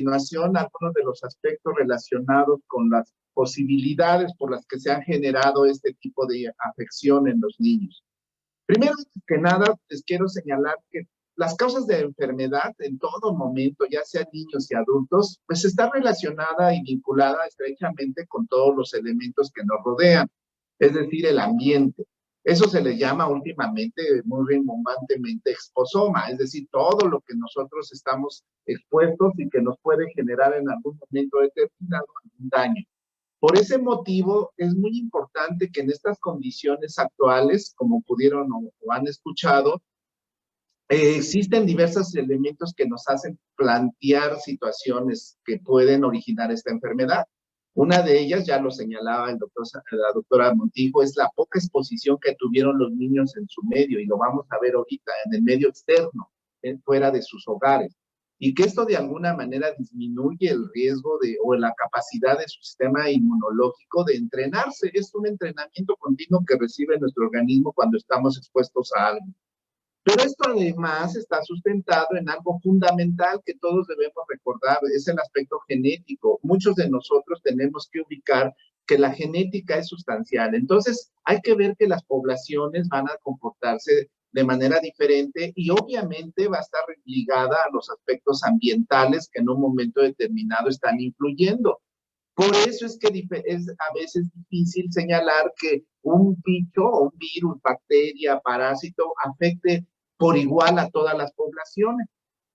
continuación algunos de los aspectos relacionados con las posibilidades por las que se han generado este tipo de afección en los niños. Primero que nada, les quiero señalar que las causas de enfermedad en todo momento, ya sean niños y adultos, pues está relacionada y vinculada estrechamente con todos los elementos que nos rodean, es decir, el ambiente. Eso se le llama últimamente, muy rimbombantemente, exposoma, es decir, todo lo que nosotros estamos expuestos y que nos puede generar en algún momento determinado algún daño. Por ese motivo, es muy importante que en estas condiciones actuales, como pudieron o han escuchado, existen diversos elementos que nos hacen plantear situaciones que pueden originar esta enfermedad. Una de ellas, ya lo señalaba la doctora Montijo, es la poca exposición que tuvieron los niños en su medio, y lo vamos a ver ahorita, en el medio externo, fuera de sus hogares. Y que esto de alguna manera disminuye el riesgo o la capacidad de su sistema inmunológico de entrenarse. Es un entrenamiento continuo que recibe nuestro organismo cuando estamos expuestos a algo. Pero esto además está sustentado en algo fundamental que todos debemos recordar, es el aspecto genético. Muchos de nosotros tenemos que ubicar que la genética es sustancial. Entonces, hay que ver que las poblaciones van a comportarse de manera diferente y obviamente va a estar ligada a los aspectos ambientales que en un momento determinado están influyendo. Por eso es que es a veces difícil señalar que un bicho, un virus, bacteria, parásito, afecte por igual a todas las poblaciones.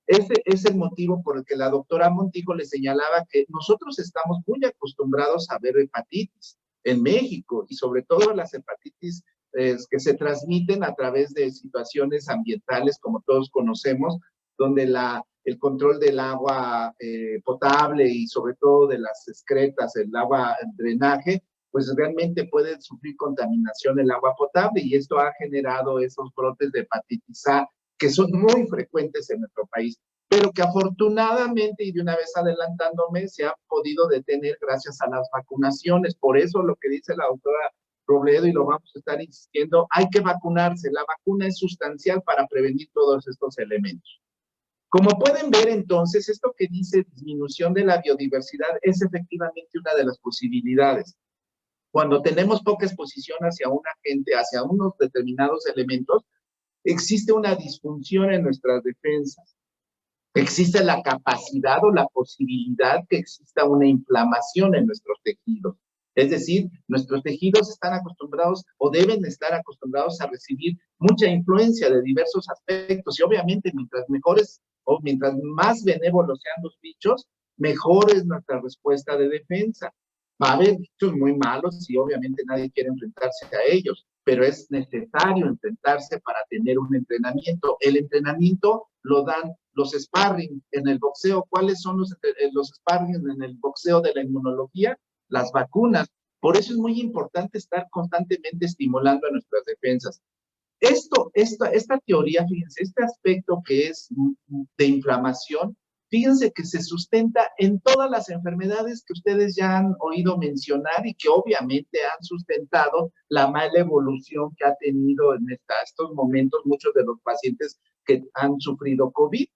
Ese es el motivo por el que la doctora Montijo le señalaba que nosotros estamos muy acostumbrados a ver hepatitis en México, y sobre todo las hepatitis que se transmiten a través de situaciones ambientales, como todos conocemos, donde el control del agua potable y sobre todo de las excretas, el agua, el drenaje, pues realmente puede sufrir contaminación el agua potable, y esto ha generado esos brotes de hepatitis A que son muy frecuentes en nuestro país, pero que afortunadamente, y de una vez adelantándome, se ha podido detener gracias a las vacunaciones. Por eso lo que dice la doctora Robledo, y lo vamos a estar insistiendo, hay que vacunarse. La vacuna es sustancial para prevenir todos estos elementos. Como pueden ver, entonces, esto que dice disminución de la biodiversidad es efectivamente una de las posibilidades. Cuando tenemos poca exposición hacia un agente, hacia unos determinados elementos, existe una disfunción en nuestras defensas. Existe la capacidad o la posibilidad que exista una inflamación en nuestros tejidos. Es decir, nuestros tejidos están acostumbrados o deben estar acostumbrados a recibir mucha influencia de diversos aspectos, y obviamente mientras mejores o mientras más benévolos sean los bichos, mejor es nuestra respuesta de defensa. Va a haber bichos muy malos y obviamente nadie quiere enfrentarse a ellos, pero es necesario enfrentarse para tener un entrenamiento. El entrenamiento lo dan los sparring en el boxeo. ¿Cuáles son los sparring en el boxeo de la inmunología? Las vacunas. Por eso es muy importante estar constantemente estimulando a nuestras defensas. Esta teoría, fíjense, este aspecto que es de inflamación, fíjense que se sustenta en todas las enfermedades que ustedes ya han oído mencionar y que obviamente han sustentado la mala evolución que ha tenido en estos momentos muchos de los pacientes que han sufrido COVID.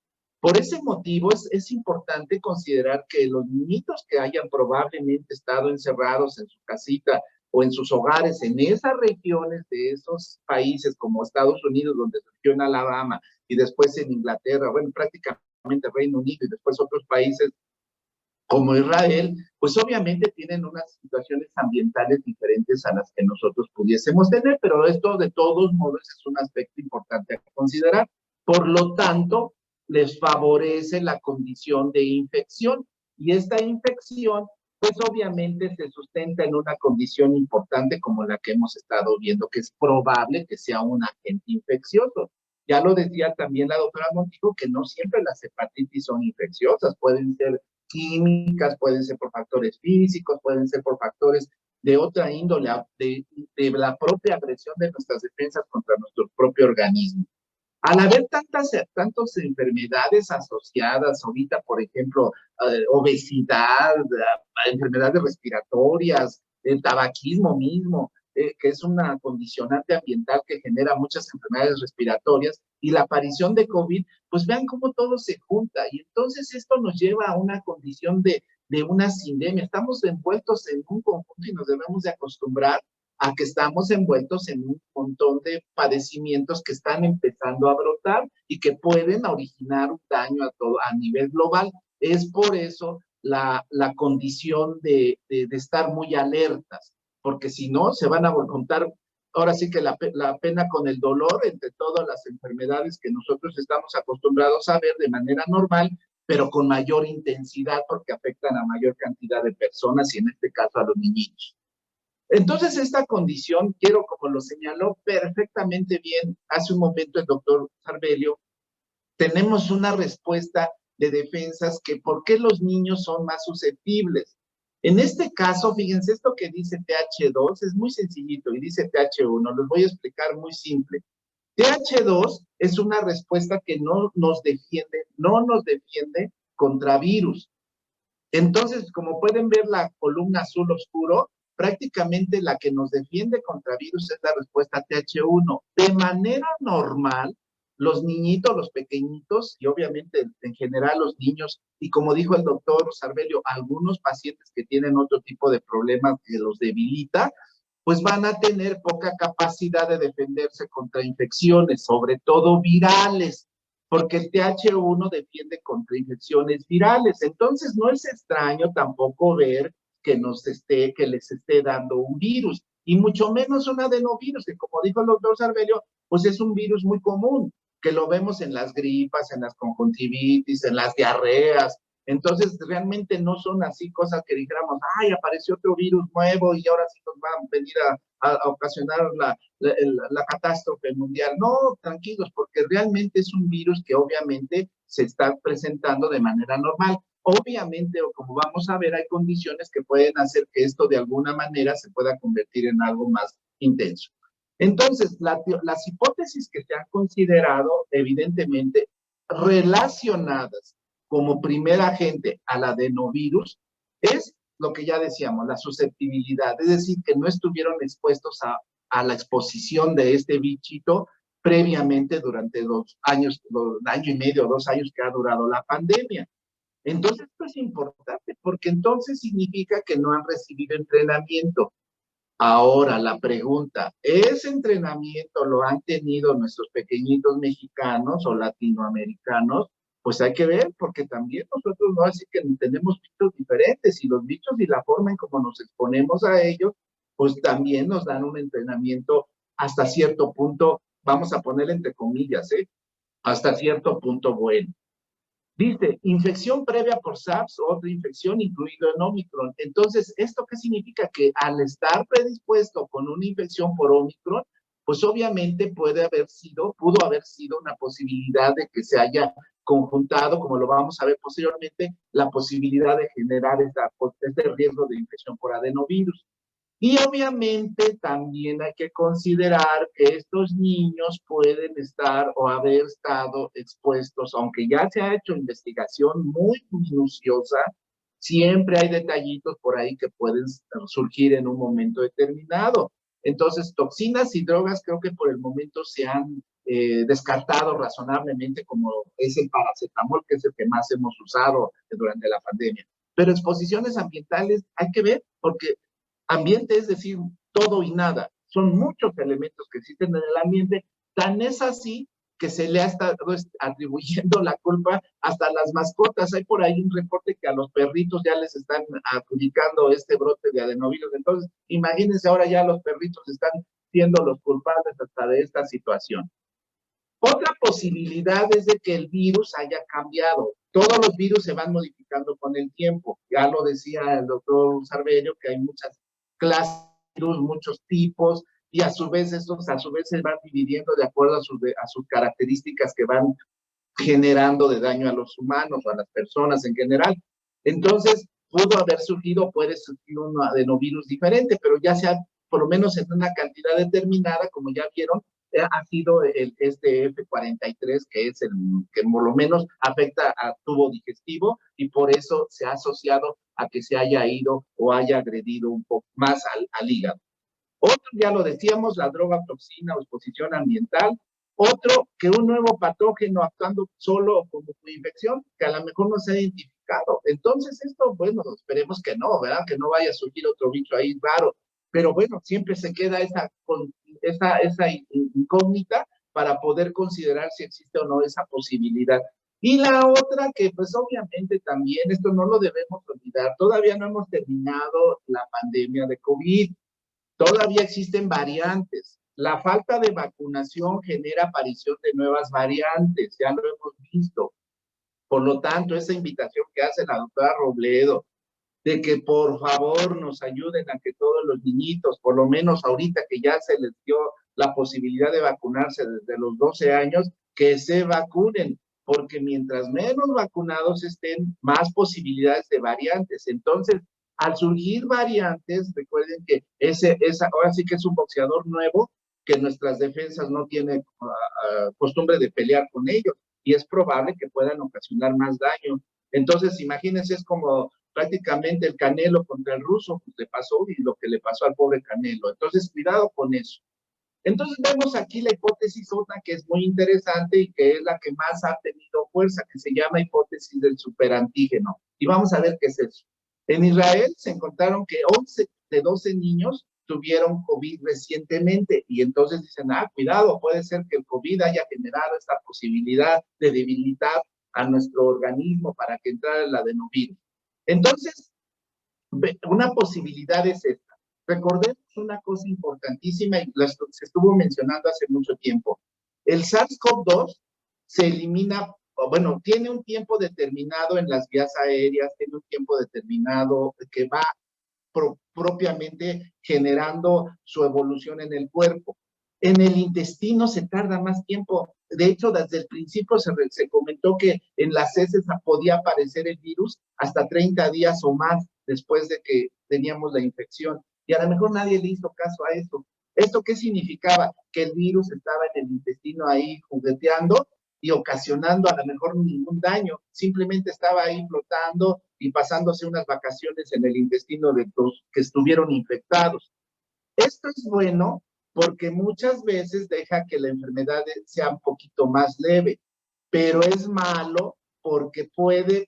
Por ese motivo es importante considerar que los niñitos que hayan probablemente estado encerrados en su casita o en sus hogares, en esas regiones de esos países como Estados Unidos, donde surgió en Alabama, y después en Inglaterra, bueno, prácticamente Reino Unido, y después otros países como Israel, pues obviamente tienen unas situaciones ambientales diferentes a las que nosotros pudiésemos tener, pero esto de todos modos es un aspecto importante a considerar. Por lo tanto, les favorece la condición de infección, y esta infección pues obviamente se sustenta en una condición importante como la que hemos estado viendo, que es probable que sea un agente infeccioso. Ya lo decía también la doctora Montijo, que no siempre las hepatitis son infecciosas, pueden ser químicas, pueden ser por factores físicos, pueden ser por factores de otra índole, de la propia agresión de nuestras defensas contra nuestro propio organismo. Al haber tantas enfermedades asociadas ahorita, por ejemplo, obesidad, enfermedades respiratorias, el tabaquismo mismo, que es una condicionante ambiental que genera muchas enfermedades respiratorias, y la aparición de COVID, pues vean cómo todo se junta, y entonces esto nos lleva a una condición de una sindemia. Estamos envueltos en un conjunto y nos debemos de acostumbrar a que estamos envueltos en un montón de padecimientos que están empezando a brotar y que pueden originar un daño a nivel global. Es por eso la condición de estar muy alertas, porque si no, se van a contar, ahora sí que la pena con el dolor entre todas las enfermedades que nosotros estamos acostumbrados a ver de manera normal, pero con mayor intensidad porque afectan a mayor cantidad de personas y en este caso a los niños. Entonces, esta condición, quiero, como lo señaló perfectamente bien hace un momento el doctor Sarbelio, tenemos una respuesta de defensas que por qué los niños son más susceptibles. En este caso, fíjense, esto que dice TH2 es muy sencillito y dice TH1, les voy a explicar muy simple. TH2 es una respuesta que no nos defiende contra virus. Entonces, como pueden ver la columna azul oscuro, prácticamente la que nos defiende contra virus es la respuesta TH1. De manera normal, los niñitos, los pequeñitos, y obviamente en general los niños, y como dijo el doctor Sarbelio, algunos pacientes que tienen otro tipo de problemas que los debilita, pues van a tener poca capacidad de defenderse contra infecciones, sobre todo virales, porque el TH1 defiende contra infecciones virales. Entonces, no es extraño tampoco ver que les esté dando un virus, y mucho menos un adenovirus, que como dijo el doctor Sarbelio, pues es un virus muy común, que lo vemos en las gripas, en las conjuntivitis, en las diarreas. Entonces, realmente no son así cosas que dijéramos, ay, apareció otro virus nuevo y ahora sí nos va a venir a ocasionar la catástrofe mundial. No, tranquilos, porque realmente es un virus que obviamente se está presentando de manera normal. Obviamente, o como vamos a ver, hay condiciones que pueden hacer que esto de alguna manera se pueda convertir en algo más intenso. Entonces, las hipótesis que se han considerado, evidentemente, relacionadas como primer agente al adenovirus, es lo que ya decíamos, la susceptibilidad, es decir, que no estuvieron expuestos a la exposición de este bichito previamente durante 2 años, año y medio, 2 años que ha durado la pandemia. Entonces, esto es importante porque entonces significa que no han recibido entrenamiento. Ahora, la pregunta, ¿ese entrenamiento lo han tenido nuestros pequeñitos mexicanos o latinoamericanos? Pues hay que ver, porque también nosotros no, así que tenemos bichos diferentes, y los bichos y la forma en cómo nos exponemos a ellos, pues también nos dan un entrenamiento hasta cierto punto, vamos a poner entre comillas, hasta cierto punto bueno. Dice, infección previa por SARS, otra infección incluido en Omicron. Entonces, ¿esto qué significa? Que al estar predispuesto con una infección por Omicron, pues obviamente pudo haber sido una posibilidad de que se haya conjuntado, como lo vamos a ver posteriormente, la posibilidad de generar este riesgo de infección por adenovirus. Y obviamente también hay que considerar que estos niños pueden estar o haber estado expuestos, aunque ya se ha hecho investigación muy minuciosa, siempre hay detallitos por ahí que pueden surgir en un momento determinado. Entonces, toxinas y drogas creo que por el momento se han descartado razonablemente, como es el paracetamol, que es el que más hemos usado durante la pandemia. Pero exposiciones ambientales hay que ver, porque ambiente es decir, todo y nada. Son muchos elementos que existen en el ambiente, tan es así que se le ha estado atribuyendo la culpa hasta a las mascotas. Hay por ahí un reporte que a los perritos ya les están adjudicando este brote de adenovirus. Entonces, imagínense, ahora ya los perritos están siendo los culpables hasta de esta situación. Otra posibilidad es de que el virus haya cambiado. Todos los virus se van modificando con el tiempo. Ya lo decía el doctor Sarbelio, que hay muchas clases de virus, muchos tipos, y a su vez estos se van dividiendo de acuerdo a sus características que van generando de daño a los humanos o a las personas en general. Entonces, puede surgir un adenovirus diferente, pero ya sea por lo menos en una cantidad determinada, como ya vieron, ha sido este F43, que es el que por lo menos afecta a tubo digestivo, y por eso se ha asociado a que se haya ido o haya agredido un poco más al hígado. Otro, ya lo decíamos, la droga, toxina o exposición ambiental. Otro, que un nuevo patógeno actuando solo como infección, que a lo mejor no se ha identificado. Entonces esto, bueno, esperemos que no, ¿verdad? Que no vaya a surgir otro bicho ahí raro. Pero bueno, siempre se queda esa incógnita para poder considerar si existe o no esa posibilidad. Y la otra que pues obviamente también, esto no lo debemos olvidar, todavía no hemos terminado la pandemia de COVID, todavía existen variantes. La falta de vacunación genera aparición de nuevas variantes, ya lo hemos visto. Por lo tanto, esa invitación que hace la doctora Robledo, de que por favor nos ayuden a que todos los niñitos, por lo menos ahorita que ya se les dio la posibilidad de vacunarse desde los 12 años, que se vacunen, porque mientras menos vacunados estén, más posibilidades de variantes. Entonces, al surgir variantes, recuerden que ahora sí que es un boxeador nuevo, que nuestras defensas no tienen costumbre de pelear con ellos, y es probable que puedan ocasionar más daño. Entonces, imagínense, es como prácticamente el Canelo contra el ruso, pues le pasó y lo que le pasó al pobre Canelo. Entonces, cuidado con eso. Entonces, vemos aquí la hipótesis otra que es muy interesante y que es la que más ha tenido fuerza, que se llama hipótesis del superantígeno. Y vamos a ver qué es eso. En Israel se encontraron que 11 de 12 niños tuvieron COVID recientemente y entonces dicen, cuidado, puede ser que el COVID haya generado esta posibilidad de debilitar a nuestro organismo para que entrara el adenovirus. Entonces, una posibilidad es esta. Recordemos una cosa importantísima y se estuvo mencionando hace mucho tiempo. El SARS-CoV-2 se elimina, bueno, tiene un tiempo determinado en las vías aéreas, tiene un tiempo determinado que va propiamente generando su evolución en el cuerpo. En el intestino se tarda más tiempo. De hecho, desde el principio se comentó que en las heces podía aparecer el virus hasta 30 días o más después de que teníamos la infección. Y a lo mejor nadie le hizo caso a eso. ¿Esto qué significaba? Que el virus estaba en el intestino ahí jugueteando y ocasionando a lo mejor ningún daño. Simplemente estaba ahí flotando y pasándose unas vacaciones en el intestino de los que estuvieron infectados. Esto es bueno porque muchas veces deja que la enfermedad sea un poquito más leve, pero es malo porque puede,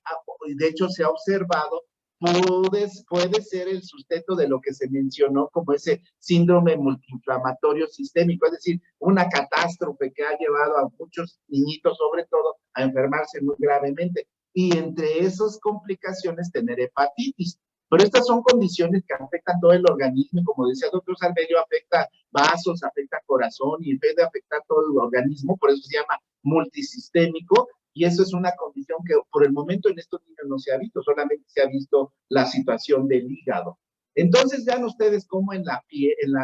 de hecho se ha observado, puede ser el sustento de lo que se mencionó como ese síndrome multiinflamatorio sistémico, es decir, una catástrofe que ha llevado a muchos niñitos, sobre todo, a enfermarse muy gravemente. Y entre esas complicaciones, tener hepatitis. Pero estas son condiciones que afectan todo el organismo y como decía el doctor Salverio, afecta vasos, afecta corazón y en vez de afectar todo el organismo, por eso se llama multisistémico y eso es una condición que por el momento en estos niños no se ha visto, solamente se ha visto la situación del hígado. Entonces vean ustedes cómo en la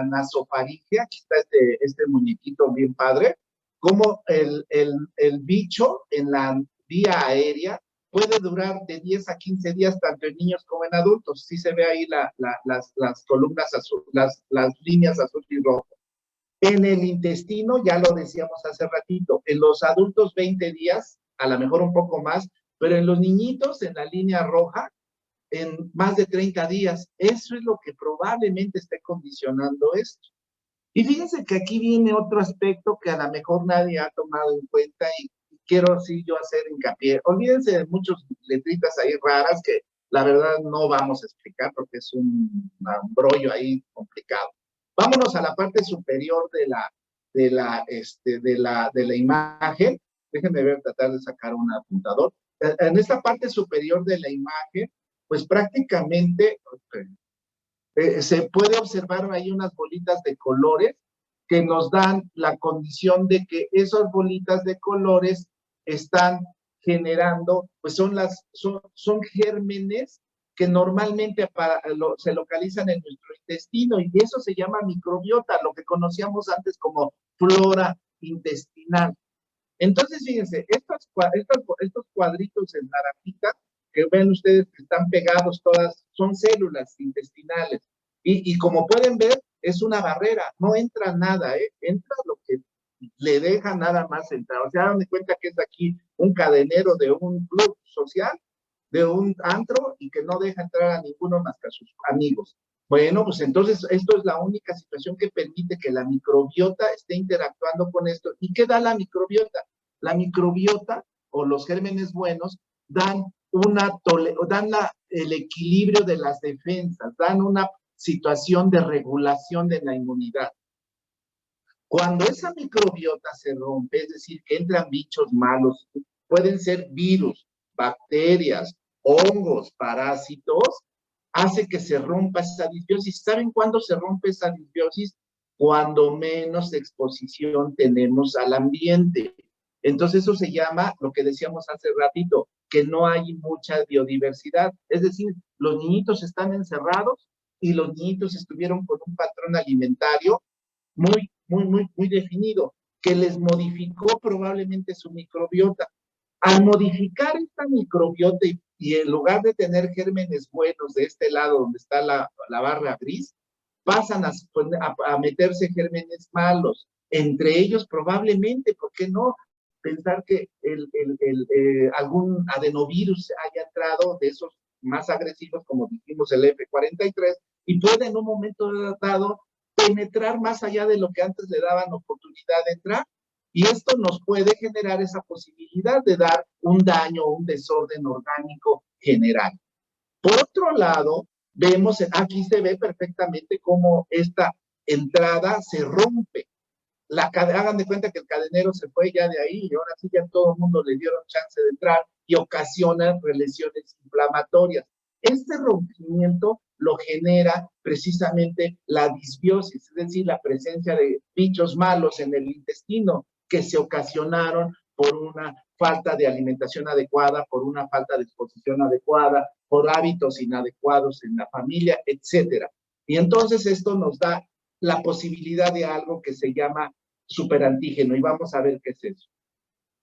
nasofaringe, aquí está este muñequito bien padre, cómo el bicho en la vía aérea puede durar de 10 a 15 días tanto en niños como en adultos. Sí se ve ahí las columnas azul, las líneas azul y rojo. En el intestino, ya lo decíamos hace ratito, en los adultos 20 días, a lo mejor un poco más, pero en los niñitos, en la línea roja, en más de 30 días. Eso es lo que probablemente esté condicionando esto. Y fíjense que aquí viene otro aspecto que a lo mejor nadie ha tomado en cuenta y quiero sí yo hacer hincapié. Olvídense de muchas letritas ahí raras que la verdad no vamos a explicar porque es un brollo ahí complicado. Vámonos a la parte superior de la imagen. Déjenme ver, tratar de sacar un apuntador. En esta parte superior de la imagen, pues prácticamente se puede observar ahí unas bolitas de colores que nos dan la condición de que esas bolitas de colores están generando, pues son gérmenes que normalmente se localizan en nuestro intestino y eso se llama microbiota, lo que conocíamos antes como flora intestinal. Entonces, fíjense, estos cuadritos en naranjita que ven ustedes que están pegados todas, son células intestinales. Y como pueden ver, es una barrera, no entra nada, entra lo que le deja nada más entrar. O sea, dan cuenta que es aquí un cadenero de un club social, de un antro, y que no deja entrar a ninguno más que a sus amigos. Bueno, pues entonces esto es la única situación que permite que la microbiota esté interactuando con esto. ¿Y qué da la microbiota? La microbiota o los gérmenes buenos dan el equilibrio de las defensas, dan una situación de regulación de la inmunidad. Cuando esa microbiota se rompe, es decir, que entran bichos malos, pueden ser virus, bacterias, hongos, parásitos, hace que se rompa esa disbiosis. ¿Saben cuándo se rompe esa disbiosis? Cuando menos exposición tenemos al ambiente. Entonces eso se llama, lo que decíamos hace ratito, que no hay mucha biodiversidad. Es decir, los niñitos están encerrados y los niñitos estuvieron con un patrón alimentario muy definido, que les modificó probablemente su microbiota. Al modificar esta microbiota y en lugar de tener gérmenes buenos de este lado donde está la barra gris, pasan a meterse gérmenes malos. Entre ellos probablemente, ¿por qué no? Pensar que algún adenovirus haya entrado de esos más agresivos, como dijimos el F43, y puede en un momento dado penetrar más allá de lo que antes le daban oportunidad de entrar. Y esto nos puede generar esa posibilidad de dar un daño o un desorden orgánico general. Por otro lado, vemos, aquí se ve perfectamente cómo esta entrada se rompe. Hagan de cuenta que el cadenero se fue ya de ahí y ahora sí ya todo el mundo le dieron chance de entrar y ocasiona lesiones inflamatorias. Este rompimiento lo genera precisamente la disbiosis, es decir, la presencia de bichos malos en el intestino que se ocasionaron por una falta de alimentación adecuada, por una falta de exposición adecuada, por hábitos inadecuados en la familia, etcétera. Y entonces esto nos da la posibilidad de algo que se llama superantígeno, y vamos a ver qué es eso.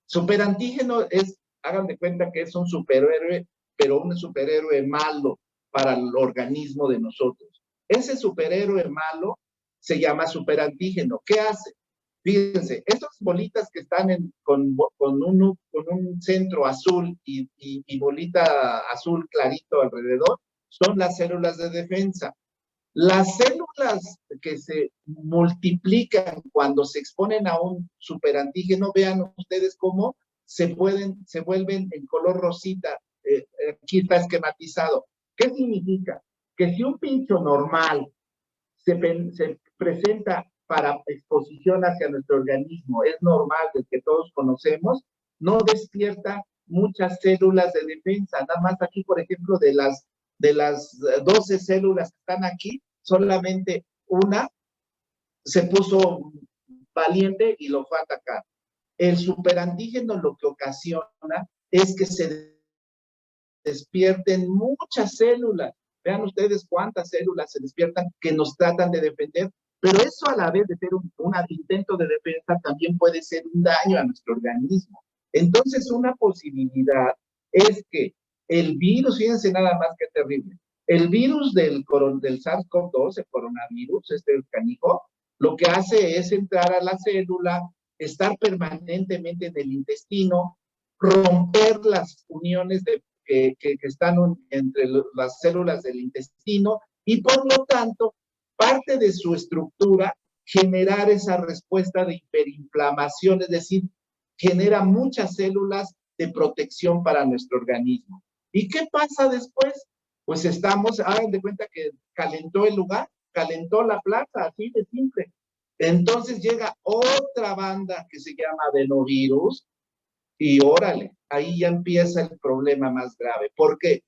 Superantígeno es, hagan de cuenta que es un superhéroe, pero un superhéroe malo para el organismo de nosotros. Ese superhéroe malo se llama superantígeno. ¿Qué hace? Fíjense, estas bolitas que están con un centro azul y bolita azul clarito alrededor, son las células de defensa. Las células que se multiplican cuando se exponen a un superantígeno, vean ustedes cómo se vuelven en color rosita. Aquí está esquematizado. ¿Qué significa? Que si un pincho normal se presenta para exposición hacia nuestro organismo, es normal, del que todos conocemos, no despierta muchas células de defensa. Nada más aquí, por ejemplo, de las 12 células que están aquí, solamente una se puso valiente y lo fue a atacar. El superantígeno lo que ocasiona es que se despierten muchas células. Vean ustedes cuántas células se despiertan que nos tratan de defender, pero eso a la vez de ser un intento de defensa también puede ser un daño a nuestro organismo. Entonces, una posibilidad es que el virus, fíjense nada más que terrible, el virus del SARS-CoV-2, el coronavirus, canijo, lo que hace es entrar a la célula, estar permanentemente en el intestino, romper las uniones que están entre las células del intestino y por lo tanto, parte de su estructura, generar esa respuesta de hiperinflamación, es decir, genera muchas células de protección para nuestro organismo. ¿Y qué pasa después? Pues hagan de cuenta que calentó el lugar, calentó la plaza, así de simple. Entonces llega otra banda que se llama adenovirus y órale, ahí ya empieza el problema más grave. ¿Por qué?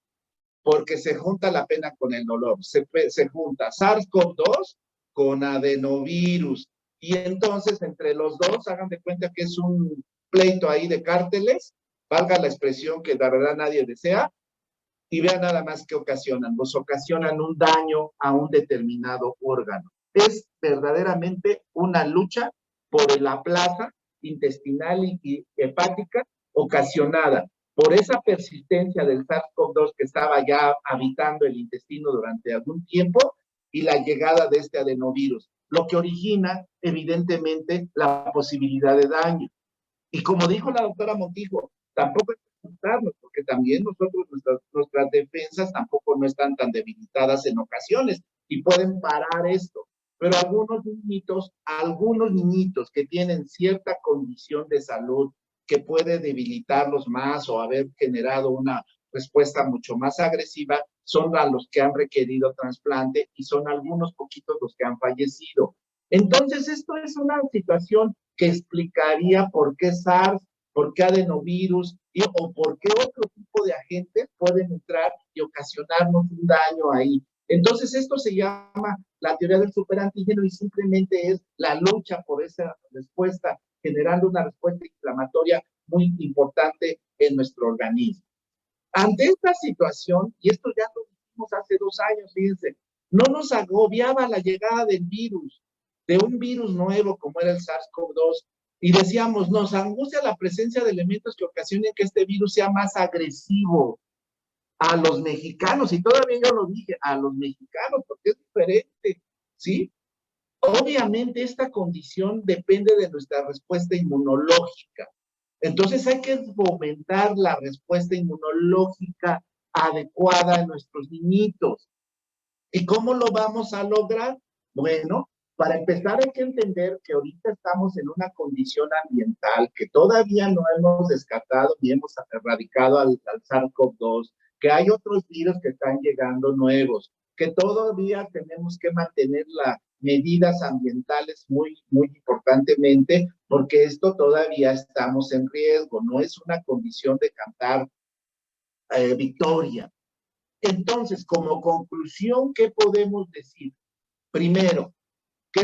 Porque se junta la pena con el dolor. Se junta SARS-CoV-2 con adenovirus. Y entonces entre los dos, hagan de cuenta que es un pleito ahí de cárteles, valga la expresión que la verdad nadie desea, y vean nada más qué ocasionan. Nos ocasionan un daño a un determinado órgano. Es verdaderamente una lucha por la plaza intestinal y hepática ocasionada por esa persistencia del SARS-CoV-2 que estaba ya habitando el intestino durante algún tiempo y la llegada de este adenovirus, lo que origina evidentemente la posibilidad de daño. Y como dijo la doctora Montijo, tampoco hay que asustarnos, porque también nosotros, nuestras defensas tampoco no están tan debilitadas en ocasiones. y pueden parar esto. Pero algunos niñitos que tienen cierta condición de salud que puede debilitarlos más o haber generado una respuesta mucho más agresiva, son a los que han requerido trasplante y son algunos poquitos los que han fallecido. Entonces, esto es una situación que explicaría por qué SARS, por qué adenovirus o por qué otro tipo de agentes pueden entrar y ocasionarnos un daño ahí. Entonces, esto se llama la teoría del superantígeno y simplemente es la lucha por esa respuesta, generando una respuesta inflamatoria muy importante en nuestro organismo. Ante esta situación, y esto ya lo dijimos hace 2 años, fíjense, no nos agobiaba la llegada del virus, de un virus nuevo como era el SARS-CoV-2, y decíamos, nos angustia la presencia de elementos que ocasionen que este virus sea más agresivo a los mexicanos, y todavía yo lo dije, a los mexicanos, porque es diferente, ¿sí? Obviamente esta condición depende de nuestra respuesta inmunológica. Entonces hay que fomentar la respuesta inmunológica adecuada en nuestros niñitos. ¿Y cómo lo vamos a lograr? Bueno, para empezar hay que entender que ahorita estamos en una condición ambiental que todavía no hemos descartado ni hemos erradicado al SARS-CoV-2, que hay otros virus que están llegando nuevos, que todavía tenemos que mantener las medidas ambientales muy importantemente, porque esto todavía estamos en riesgo, no es una condición de cantar victoria. Entonces, como conclusión, ¿qué podemos decir? Primero, que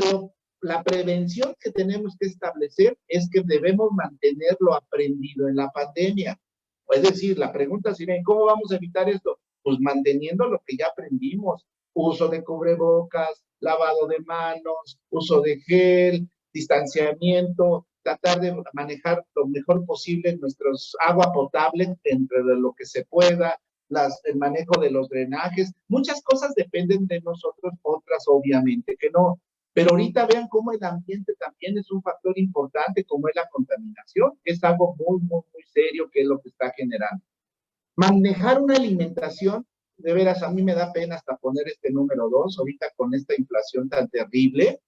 la prevención que tenemos que establecer es que debemos mantener lo aprendido en la pandemia. Es decir, la pregunta sería, ¿cómo vamos a evitar esto? Pues manteniendo lo que ya aprendimos. Uso de cubrebocas, lavado de manos, uso de gel, distanciamiento, tratar de manejar lo mejor posible nuestros agua potable entre lo que se pueda, el manejo de los drenajes. Muchas cosas dependen de nosotros, otras obviamente que no. Pero ahorita vean cómo el ambiente también es un factor importante, como es la contaminación, que es algo muy serio que es lo que está generando. Manejar una alimentación, de veras, a mí me da pena hasta poner este número 2, ahorita con esta inflación tan terrible,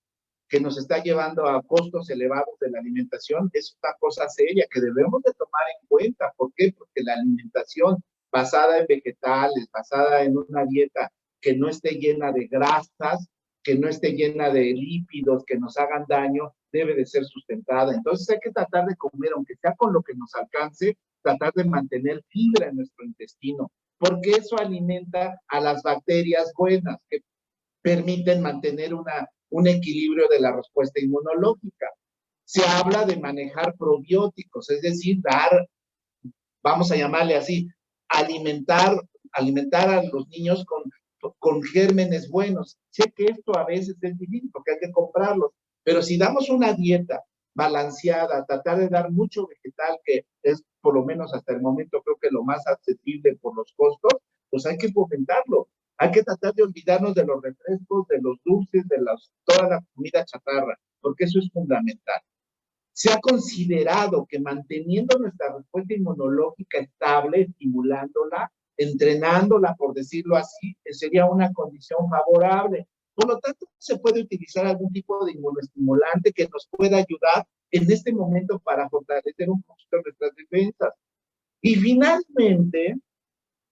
que nos está llevando a costos elevados de la alimentación, es una cosa seria que debemos de tomar en cuenta. ¿Por qué? Porque la alimentación basada en vegetales, basada en una dieta que no esté llena de grasas, que no esté llena de lípidos que nos hagan daño, debe de ser sustentada. Entonces hay que tratar de comer, aunque sea con lo que nos alcance, tratar de mantener fibra en nuestro intestino, porque eso alimenta a las bacterias buenas que permiten mantener un equilibrio de la respuesta inmunológica. Se habla de manejar probióticos, es decir, vamos a llamarle así, alimentar a los niños con gérmenes buenos. Sé que esto a veces es difícil porque hay que comprarlos, pero si damos una dieta balanceada, tratar de dar mucho vegetal, que es por lo menos hasta el momento creo que lo más accesible por los costos, pues hay que fomentarlo. Hay que tratar de olvidarnos de los refrescos, de los dulces, toda la comida chatarra, porque eso es fundamental. Se ha considerado que manteniendo nuestra respuesta inmunológica estable, estimulándola, entrenándola, por decirlo así, sería una condición favorable. Por lo tanto, se puede utilizar algún tipo de inmunoestimulante que nos pueda ayudar en este momento para fortalecer un poquito nuestras defensas. Y finalmente,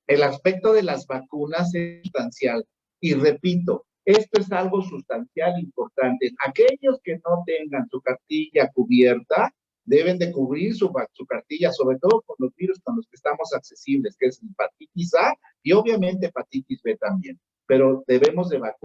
el aspecto de las vacunas es sustancial. Y repito, esto es algo sustancial importante. Aquellos que no tengan su cartilla cubierta deben de cubrir su cartilla, sobre todo con los virus con los que estamos accesibles, que es hepatitis A y obviamente hepatitis B también. Pero debemos de vacunar.